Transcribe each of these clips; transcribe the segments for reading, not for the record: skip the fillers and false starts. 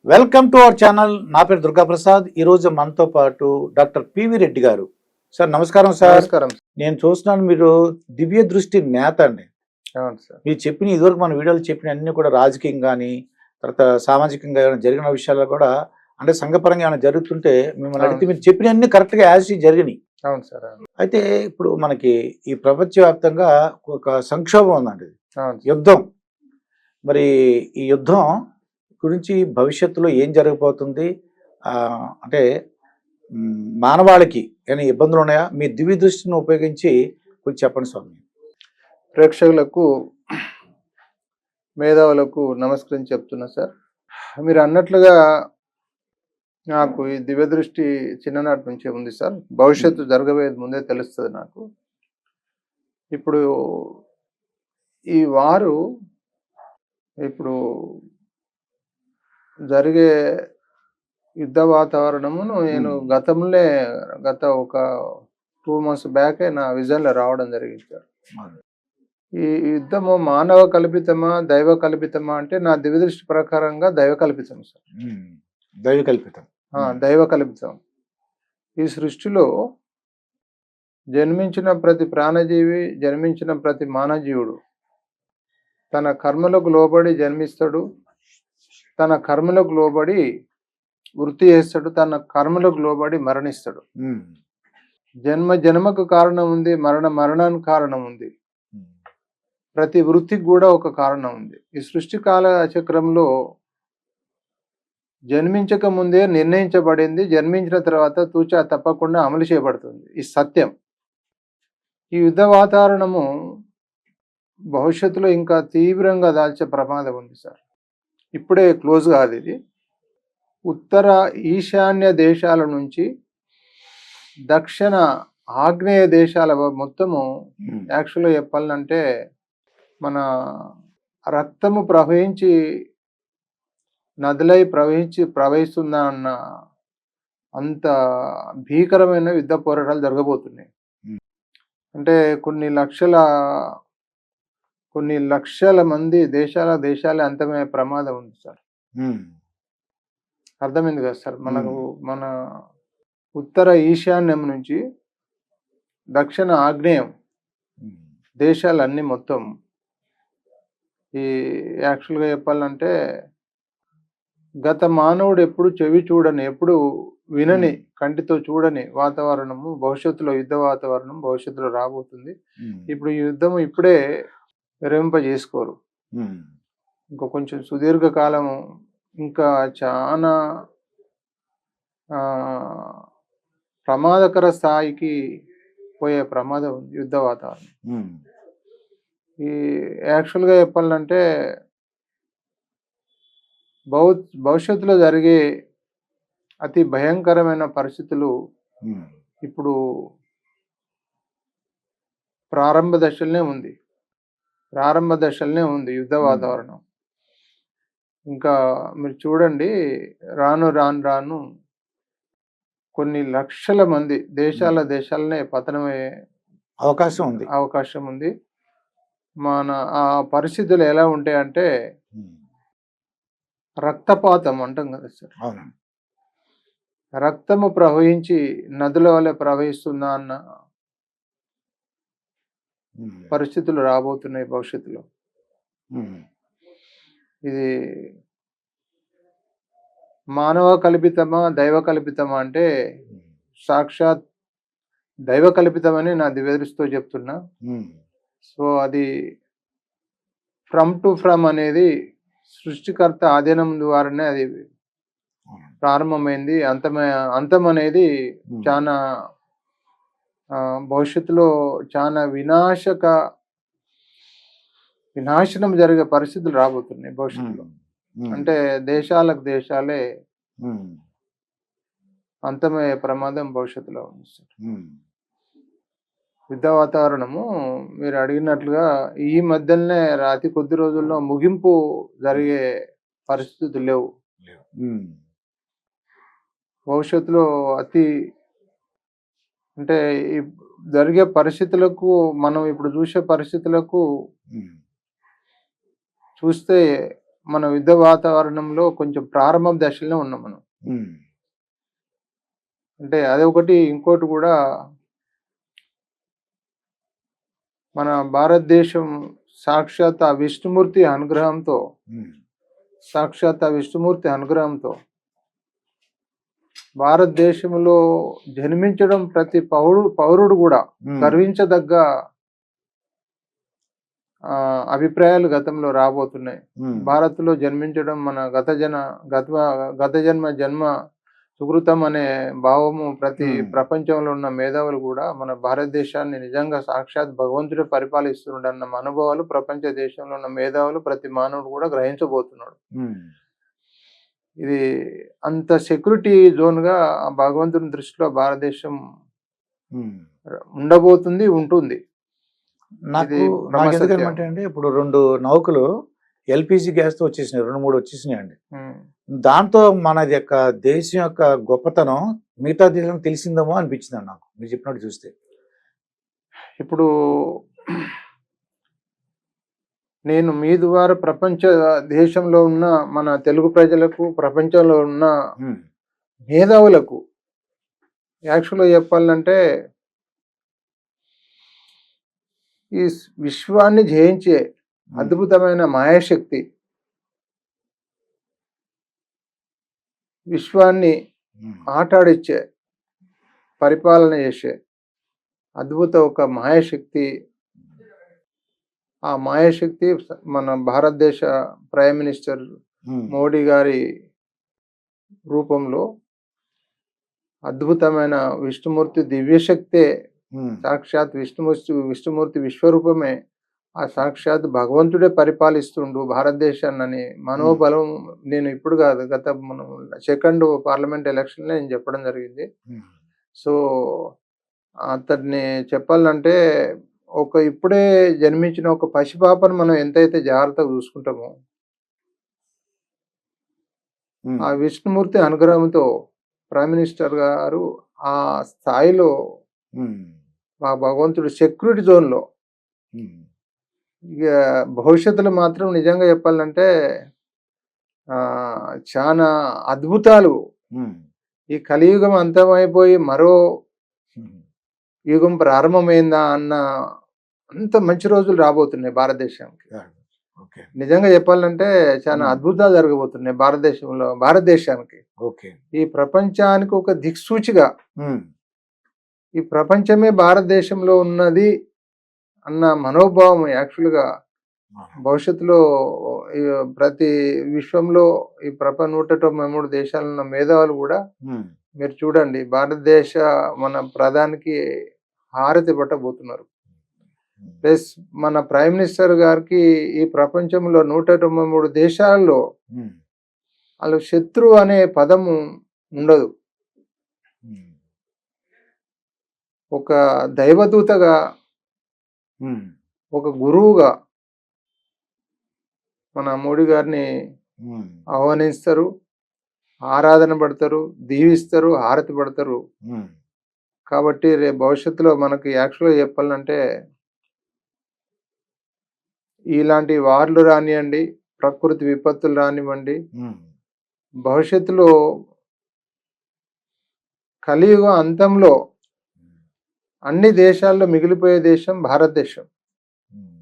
Welcome to our channel. నా పేరు దుర్గా ప్రసాద్. ఈ రోజు మనతో పాటు డాక్టర్ పివి రెడ్డి గారు. సార్ నమస్కారం సార్. నమస్కారం. నేను చూస్తున్నాను మీరు దివ్య దృష్టి నేత అండి. అవును సార్. మీరు చెప్పిన ఇదివరకు మన వీడియోలు చెప్పిన అన్ని కూడా రాజకీయం కానీ తర్వాత సామాజికంగా ఏమైనా జరిగిన విషయాల్లో కూడా అంటే సంఘపరంగా ఏమైనా జరుగుతుంటే మిమ్మల్ని అడిగితే మీరు చెప్పిన అన్ని కరెక్ట్గా యాజ్ జరిగినాయి. అవును సార్. అవును. అయితే ఇప్పుడు మనకి ఈ ప్రపంచవ్యాప్తంగా ఒక సంక్షోభం ఉందండి, అవును. యుద్ధం. మరి ఈ యుద్ధం గురించి భవిష్యత్తులో ఏం జరగబోతుంది? అంటే మానవాళికి ఏమైనా ఇబ్బందులు ఉన్నాయా? మీ దివ్య దృష్టిని ఉపయోగించి కొంచెం చెప్పండి స్వామి. ప్రేక్షకులకు మేధావులకు నమస్కరించి చెప్తున్నా సార్. మీరు అన్నట్లుగా నాకు ఈ దివ్య దృష్టి చిన్ననాటి నుంచే ఉంది సార్. భవిష్యత్తు జరగబోయేది ముందే తెలుస్తుంది నాకు. ఇప్పుడు ఈ వారు ఇప్పుడు జరిగే యుద్ధ వాతావరణమును నేను గత ఒక 2 months బ్యాకే నా విజన్లో రావడం జరిగింది సార్. ఈ యుద్ధము మానవ కల్పితమా దైవ కల్పితమా అంటే నా దివ్య దృష్టి ప్రకారంగా దైవ కల్పితం సార్. దైవ కల్పితం. దైవ కల్పితం. ఈ సృష్టిలో జన్మించిన ప్రతి ప్రాణజీవి, జన్మించిన ప్రతి మానవజీవుడు తన కర్మలకు లోబడి జన్మిస్తాడు, తన కర్మలకు లోబడి వృత్తి చేస్తాడు, తన కర్మలకు లోబడి మరణిస్తాడు. జన్మ జన్మకు కారణం ఉంది, మరణానికి కారణం ఉంది. ప్రతి వృత్తికి కూడా ఒక కారణం ఉంది. ఈ సృష్టి కాల చక్రంలో జన్మించక ముందే నిర్ణయించబడింది, జన్మించిన తర్వాత తూచా తప్పకుండా అమలు చేయబడుతుంది. ఈ సత్యం. ఈ యుద్ధ వాతావరణము భవిష్యత్తులో ఇంకా తీవ్రంగా దాల్చే ప్రమాదం ఉంది సార్. ఇప్పుడే క్లోజ్ కాదు ఇది. ఉత్తర ఈశాన్య దేశాల నుంచి దక్షిణ ఆగ్నేయ దేశాల మొత్తము యాక్చువల్గా చెప్పాలంటే మన రక్తము ప్రవహించి నదులై ప్రవహిస్తుందా అన్న అంత భీకరమైన యుద్ధ పోరాటాలు జరగబోతున్నాయి. అంటే కొన్ని లక్షల మంది దేశాలే అంతమయ్యే ప్రమాదం ఉంది సార్. అర్థమైంది కదా సార్. మన ఉత్తర ఈశాన్యం నుంచి దక్షిణ ఆగ్నేయం దేశాలన్నీ మొత్తం ఈ యాక్చువల్గా చెప్పాలంటే గత మానవుడు ఎప్పుడు చెవి చూడని, ఎప్పుడు వినని, కంటితో చూడని వాతావరణము భవిష్యత్తులో యుద్ధ వాతావరణం భవిష్యత్తులో రాబోతుంది. ఇప్పుడు ఈ యుద్ధం ఇప్పుడే విరమింపజేసుకోరు. ఇంకా కొంచెం సుదీర్ఘకాలము, ఇంకా చాలా ప్రమాదకర స్థాయికి పోయే ప్రమాదం ఉంది యుద్ధ వాతావరణం. ఈ యాక్చువల్గా చెప్పాలంటే భవిష్యత్తులో జరిగే అతి భయంకరమైన పరిస్థితులు ఇప్పుడు ప్రారంభ దశలనే ఉంది యుద్ధ వాతావరణం. ఇంకా మీరు చూడండి, రాను కొన్ని లక్షల మంది దేశాలనే పతనమయ్యే అవకాశం ఉంది. మన ఆ పరిస్థితులు ఎలా ఉంటాయంటే రక్తపాతం అంటాం కదా సార్. రక్తము ప్రవహించి నదుల వల్ల ప్రవహిస్తుందా అన్న పరిస్థితులు రాబోతున్నాయి భవిష్యత్తులో. ఇది మానవ కల్పితమా దైవ కల్పితమా అంటే సాక్షాత్ దైవ కల్పితమని నా దివ్యదృష్టితో చెప్తున్నా. సో అది ఫ్రమ్ అనేది సృష్టికర్త ఆధీనం ద్వారానే అది ప్రారంభమైంది. అంతం అనేది చాలా భవిష్యత్తులో చాలా వినాశనం జరిగే పరిస్థితులు రాబోతున్నాయి భవిష్యత్తులో. అంటే దేశాలే అంతమయ్యే ప్రమాదం భవిష్యత్తులో ఉంది సార్. యుద్ధ వాతావరణము మీరు అడిగినట్లుగా ఈ మధ్యనే అతి కొద్ది రోజుల్లో ముగింపు జరిగే పరిస్థితులు లేవు. భవిష్యత్తులో అంటే జరిగే పరిస్థితులకు, మనం ఇప్పుడు చూసే పరిస్థితులకు చూస్తే మన యుద్ధ వాతావరణంలో కొంచెం ప్రారంభ దశలోనే ఉన్నాం మనం. ఉమ్, అంటే అదొకటి. ఇంకోటి కూడా మన భారతదేశం సాక్షాత్ ఆ విష్ణుమూర్తి అనుగ్రహంతో ఉమ్, సాక్షాత్ ఆ విష్ణుమూర్తి అనుగ్రహంతో భారతదేశంలో జన్మించడం ప్రతి పౌరుడు కూడా ఉమ్, గర్వించదగ్గ అభిప్రాయాలు గతంలో రాబోతున్నాయి. ఉమ్, భారత్లో జన్మించడం మన గత జన్మ సుకృతం అనే భావము ప్రతి ప్రపంచంలో ఉన్న మేధావులు కూడా మన భారతదేశాన్ని నిజంగా సాక్షాత్ భగవంతుడే పరిపాలిస్తున్నాడన్న అనుభవాలు ప్రపంచ దేశంలో ఉన్న మేధావులు ప్రతి మానవుడు కూడా గ్రహించబోతున్నాడు. ఉమ్, ఇది అంత సెక్యూరిటీ జోన్ గా భగవంతుని దృష్టిలో భారతదేశం ఉమ్. ఉండబోతుంది, ఉంటుంది. నాకు ఇది నాకు బ్రహ్మసత్యం. ఎందుకంటే అండి ఇప్పుడు 2 నౌకలు ఎల్పిజి గ్యాస్తో వచ్చేసినాయి, 2-3 వచ్చేసినాయి అండి. ఉమ్. దాంతో మన యొక్క దేశం యొక్క గొప్పతనం మిగతా దేశం తెలిసిందేమో అనిపించింది నాకు మీరు చెప్పినట్టు చూస్తే. ఇప్పుడు నేను మీ ద్వారా ప్రపంచ దేశంలో ఉన్న మన తెలుగు ప్రజలకు, ప్రపంచంలో ఉన్న ఉమ్, మేధావులకు యాక్చువల్గా చెప్పాలంటే ఈ విశ్వాన్ని జయించే అద్భుతమైన మాయాశక్తి, విశ్వాన్ని ఉమ్, ఆటాడిచ్చే, పరిపాలన చేసే అద్భుత ఒక మాయాశక్తి. ఆ మాయాశక్తి మన భారతదేశ ప్రైమ్ మినిస్టర్ ఉమ్, మోడీ గారి రూపంలో అద్భుతమైన విష్ణుమూర్తి దివ్యశక్తే, ఉమ్, సాక్షాత్ విష్ణుమూర్తి విశ్వరూపమే ఆ సాక్షాత్ భగవంతుడే పరిపాలిస్తుండు భారతదేశాన్ని అని మనోబలం నేను ఇప్పుడు కాదు, గత మనం 2nd పార్లమెంట్ ఎలక్షన్ నేను చెప్పడం జరిగింది. ఉమ్, సో అతన్ని చెప్పాలంటే ఇప్పుడే జన్మించిన ఒక పసిపాపను మనం ఎంతైతే జాగ్రత్తగా చూసుకుంటామో ఉమ్, ఆ విష్ణుమూర్తి అనుగ్రహంతో ప్రైమ్ మినిస్టర్ గారు ఆ స్థాయిలో ఉమ్, మా భగవంతుడు సెక్యూరిటీ జోన్లో ఉమ్, ఇక భవిష్యత్తులో మాత్రం నిజంగా చెప్పాలంటే చాలా అద్భుతాలు. ఉమ్, ఈ కలియుగం అంతమైపోయి మరో ఉమ్, యుగం ప్రారంభమైందా అన్న అంత మంచి రోజులు రాబోతున్నాయి భారతదేశానికి. ఓకే నిజంగా చెప్పాలంటే చాలా అద్భుతాలు జరగబోతున్నాయి భారతదేశానికి. ఓకే ఈ ప్రపంచానికి ఒక దిక్సూచిగా ఉమ్, ఈ ప్రపంచమే భారతదేశంలో ఉన్నది అన్న మనోభావం యాక్చువల్గా భవిష్యత్తులో ఈ ప్రతి విశ్వంలో ఈ 193 దేశాలు ఉన్న మేధావులు కూడా ఉమ్, మీరు చూడండి భారతదేశ మన ప్రధానికి హారతి పట్టబోతున్నారు. ప్లస్ మన ప్రైమ్ మినిస్టర్ గారికి ఈ ప్రపంచంలో 193 దేశాల్లో ఉమ్, వాళ్ళు శత్రు అనే పదము ఉండదు. ఉమ్, ఒక దైవదూతగా, ఉమ్, ఒక గురువుగా మన మోడీ గారిని ఉమ్, ఆహ్వానిస్తారు, ఆరాధన పడతారు, దీవిస్తారు, హారతి పడతారు. ఉమ్, కాబట్టి రేపు భవిష్యత్తులో మనకి యాక్చువల్గా చెప్పాలంటే ఇలాంటి వార్లు రానివ్వండి, ప్రకృతి విపత్తులు రానివ్వండి, ఉమ్, భవిష్యత్తులో కలియుగ అంతంలో అన్ని దేశాల్లో మిగిలిపోయే దేశం భారతదేశం. ఉమ్,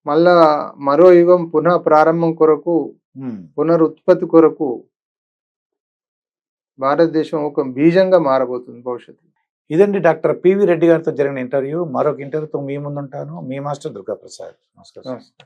మళ్ళా మరో యుగం పునః ప్రారంభం కొరకు, ఉమ్. పునరుత్పత్తి కొరకు భారతదేశం ఒక బీజంగా మారబోతుంది భవిష్యత్తులో. ఇదండి డాక్టర్ పివి రెడ్డి గారితో జరిగిన ఇంటర్వ్యూ. మరొక ఇంటర్వ్యూతో మీ ముందుంటాను. మీ మాస్టర్ దుర్గా ప్రసాద్. నమస్కారం. నమస్తే.